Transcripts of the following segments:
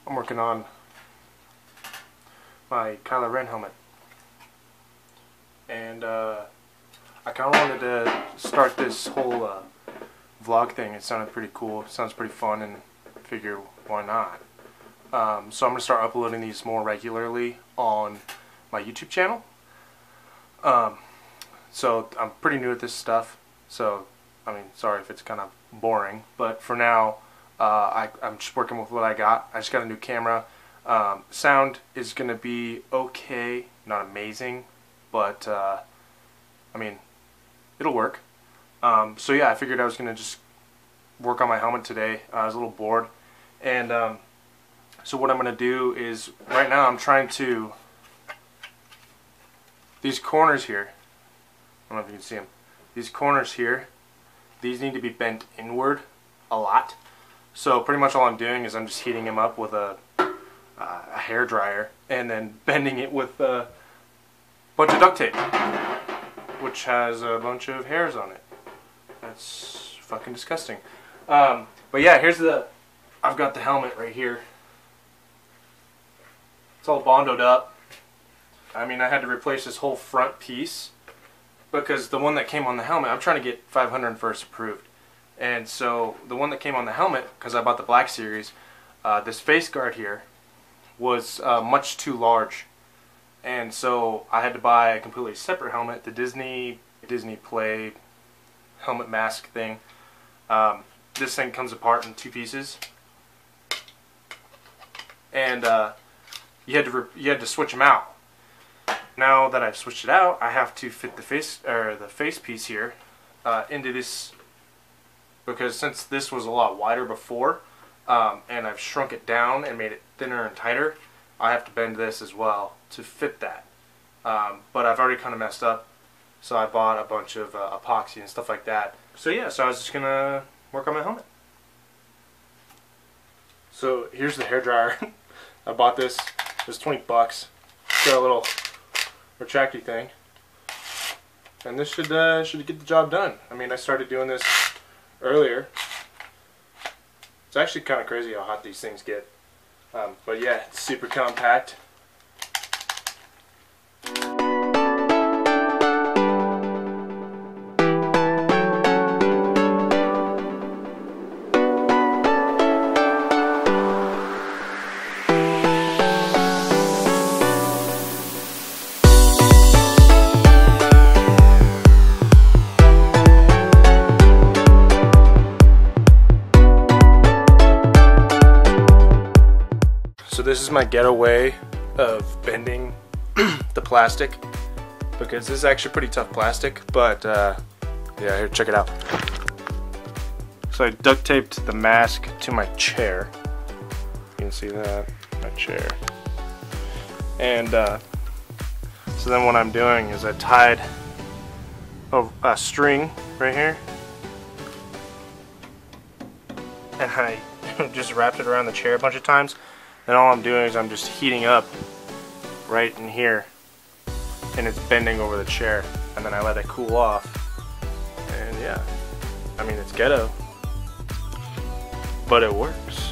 I'm working on my Kylo Ren helmet, and I kind of wanted to start this whole vlog thing. It sounded pretty cool. It sounds pretty fun, and I figure why not. So I'm gonna start uploading these more regularly on my YouTube channel. So I'm pretty new at this stuff. So I mean, sorry if it's kind of boring, but for now, I'm just working with what I got. I just got a new camera. Sound is gonna be okay, not amazing, but I mean, it'll work. So yeah, I figured I was gonna just work on my helmet today. I was a little bored, and so what I'm gonna do is, right now I'm trying to, these corners here, I don't know if you can see them, these corners here, these need to be bent inward a lot. So pretty much all I'm doing is I'm just heating them up with a hair dryer and then bending it with a bunch of duct tape, which has a bunch of hairs on it. That's fucking disgusting. But yeah, I've got the helmet right here. It's all bondoed up. I mean, I had to replace this whole front piece because the one that came on the helmet, I'm trying to get 501st approved. And so the one that came on the helmet, because I bought the Black Series, this face guard here was much too large. And so I had to buy a completely separate helmet, the Disney Play helmet mask thing. This thing comes apart in two pieces. And you had to switch them out. Now that I've switched it out, I have to fit the face piece here into this, because since this was a lot wider before, and I've shrunk it down and made it thinner and tighter, I have to bend this as well to fit that. But I've already kind of messed up, so I bought a bunch of epoxy and stuff like that. So yeah, so I was just gonna work on my helmet. So here's the hairdryer. I bought this. It was 20 bucks. It's got a little retracty thing, and this should get the job done. I mean, I started doing this earlier. It's actually kind of crazy how hot these things get. But yeah, it's super compact. So this is my getaway of bending the plastic, because this is actually pretty tough plastic, but yeah, here, check it out. So I duct taped the mask to my chair. You can see that, my chair. And so then what I'm doing is I tied a string right here, and I just wrapped it around the chair a bunch of times. And all I'm doing is I'm just heating up right in here, and it's bending over the chair, and then I let it cool off. And yeah, I mean, it's ghetto, but it works.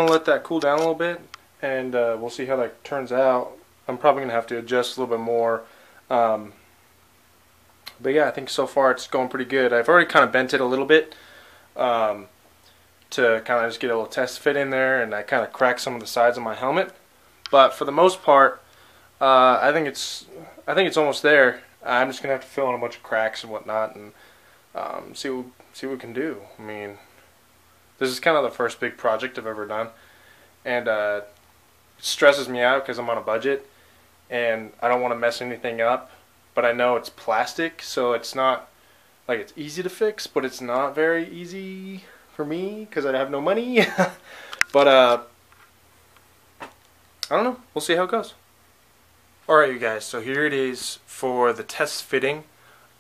Let that cool down a little bit, and we'll see how that turns out. I'm probably gonna have to adjust a little bit more, but yeah, I think so far it's going pretty good. I've already kind of bent it a little bit to kind of just get a little test fit in there, and I kind of cracked some of the sides of my helmet, but for the most part, I think it's almost there. I'm just gonna have to fill in a bunch of cracks and whatnot, and see what we can do. I mean, this is kind of the first big project I've ever done, and it stresses me out because I'm on a budget and I don't want to mess anything up, but I know it's plastic, so it's not like it's easy to fix, but it's not very easy for me because I have no money. But I don't know, we'll see how it goes. Alright you guys, so here it is for the test fitting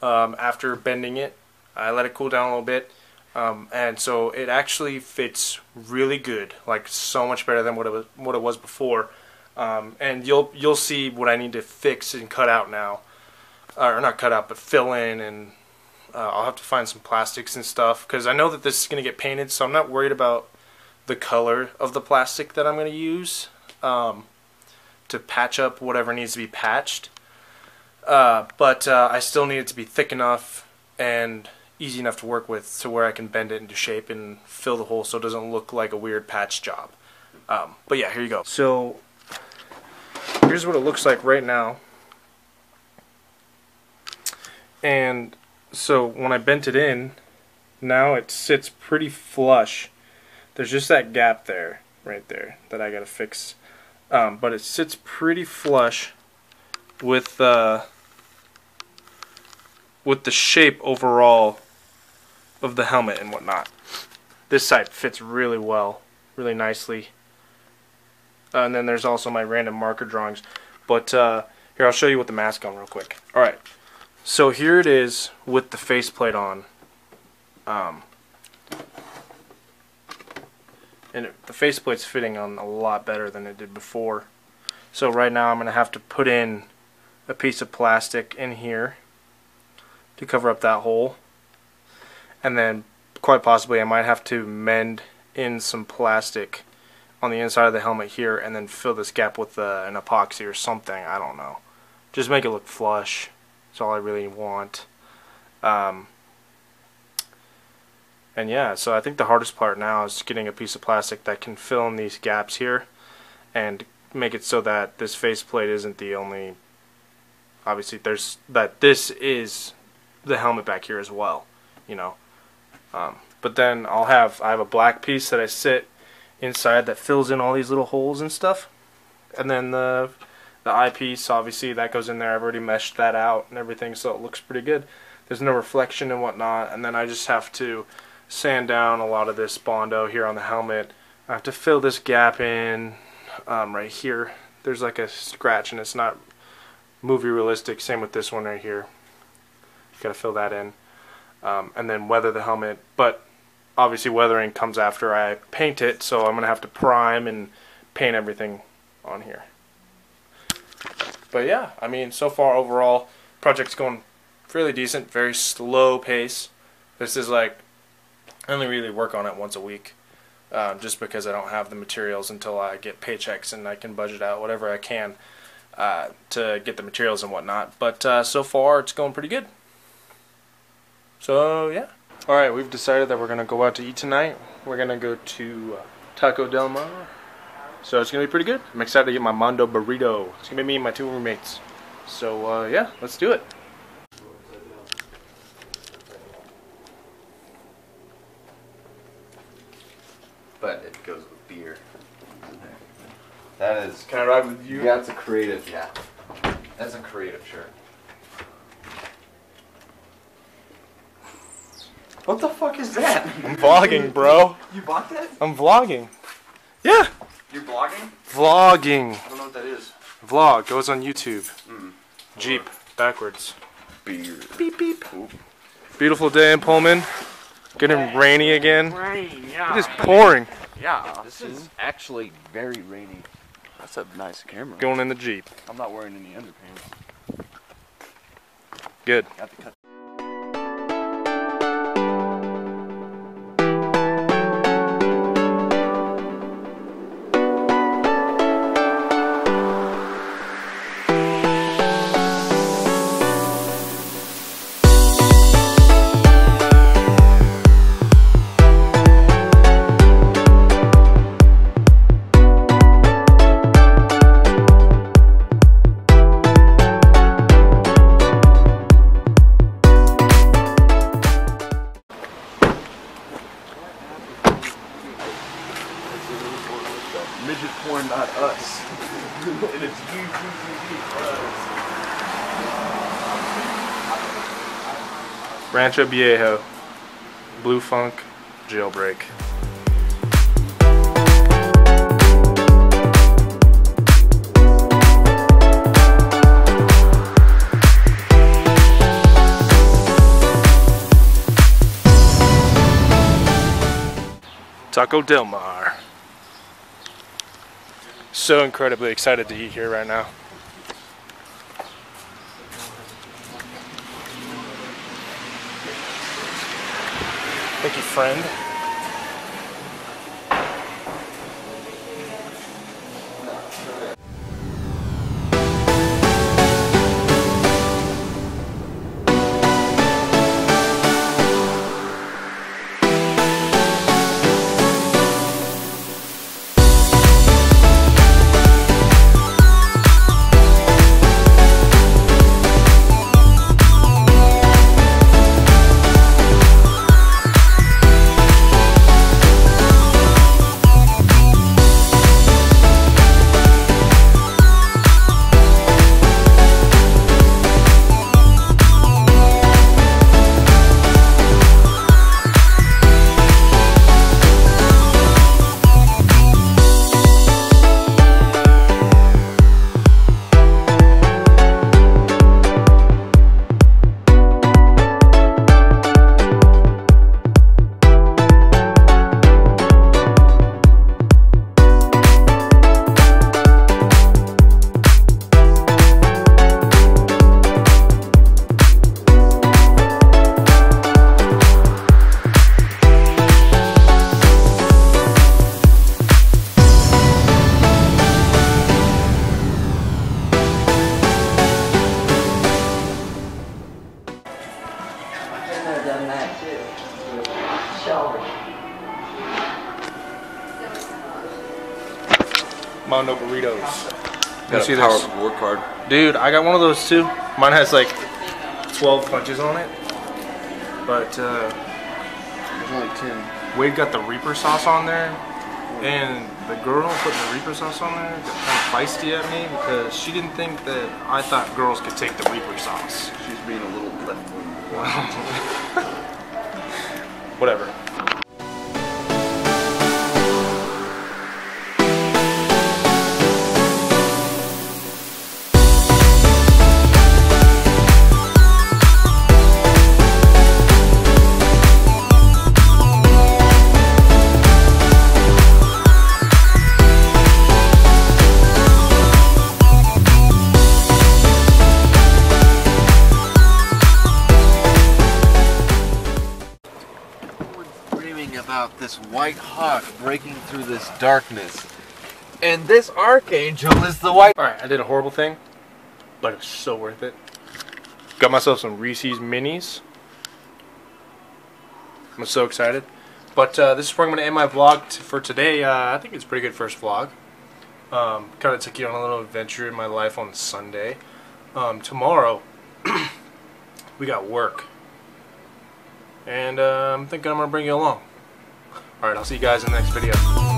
after bending it. I let it cool down a little bit, and so it actually fits really good, like so much better than what it was before. And you'll see what I need to fix and cut out now, or not cut out, but fill in, and I'll have to find some plastics and stuff because I know that this is going to get painted, so I'm not worried about the color of the plastic that I'm going to use to patch up whatever needs to be patched. But I still need it to be thick enough and easy enough to work with to where I can bend it into shape and fill the hole so it doesn't look like a weird patch job. But yeah, here you go. So here's what it looks like right now. And so when I bent it in, now it sits pretty flush. There's just that gap there, right there, that I gotta fix. But it sits pretty flush with the shape overall of the helmet and whatnot. This side fits really well, really nicely. And then there's also my random marker drawings. But here, I'll show you with the mask on real quick. Alright, so here it is with the faceplate on. And the faceplate's fitting on a lot better than it did before. So right now I'm going to have to put in a piece of plastic in here to cover up that hole. And then quite possibly I might have to mend in some plastic on the inside of the helmet here and then fill this gap with an epoxy or something. I don't know. Just make it look flush. That's all I really want. And yeah, so I think the hardest part now is getting a piece of plastic that can fill in these gaps here and make it so that this faceplate isn't the only, obviously this is the helmet back here as well, you know. But then I have a black piece that I sit inside that fills in all these little holes and stuff. And then the eyepiece, obviously that goes in there. I've already meshed that out and everything, so it looks pretty good. There's no reflection and whatnot. And then I just have to sand down a lot of this Bondo here on the helmet. I have to fill this gap in right here. There's like a scratch and it's not movie realistic. Same with this one right here. Gotta fill that in. And then weather the helmet. But obviously weathering comes after I paint it, so I'm gonna have to prime and paint everything on here. But yeah, I mean, so far overall, project's going fairly decent, very slow pace. This is like, I only really work on it once a week, just because I don't have the materials until I get paychecks and I can budget out whatever I can to get the materials and whatnot. But so far, it's going pretty good. So yeah. Alright, we've decided that we're going to go out to eat tonight. We're going to go to Taco Del Mar. So it's going to be pretty good. I'm excited to get my Mondo burrito. It's going to be me and my 2 roommates. So yeah, let's do it. But it goes with beer. That is. Can I ride with you? That's a creative, yeah. That's a creative shirt. What the fuck is that? I'm vlogging, bro. You bought that? I'm vlogging. Yeah. You're vlogging? Vlogging. I don't know what that is. Vlog goes on YouTube. Jeep on. backwards. Beer. Beep beep. Oop. Beautiful day in Pullman. Getting rainy again. Rain, yeah. It is pouring. Yeah. This is actually very rainy. That's a nice camera. Going in the Jeep. I'm not wearing any underpants. Good. Got the cut. Midget porn, not us. And it's Rancho Viejo. Blue Funk. Jailbreak. Taco Del Mar. So incredibly excited to eat here right now. Thank you, friend. Done that too. With Shelby. Mondo burritos. Got see a this? powerful reward card. Dude, I got one of those too. Mine has like 12 punches on it. But There's only 10. Wade got the Reaper sauce on there. And the girl putting the Reaper sauce on there got kind of feisty at me because she didn't think that I thought girls could take the Reaper sauce. She's being a little left wing. Whatever. About this white hawk breaking through this darkness, and this archangel is the white. Alright, I did a horrible thing, but it was so worth it. Got myself some Reese's Minis. I'm so excited. But this is where I'm going to end my vlog for today. I think it's a pretty good first vlog. Kind of took you on a little adventure in my life on Sunday. Tomorrow, we got work. And I'm thinking I'm going to bring you along. Alright, I'll see you guys in the next video.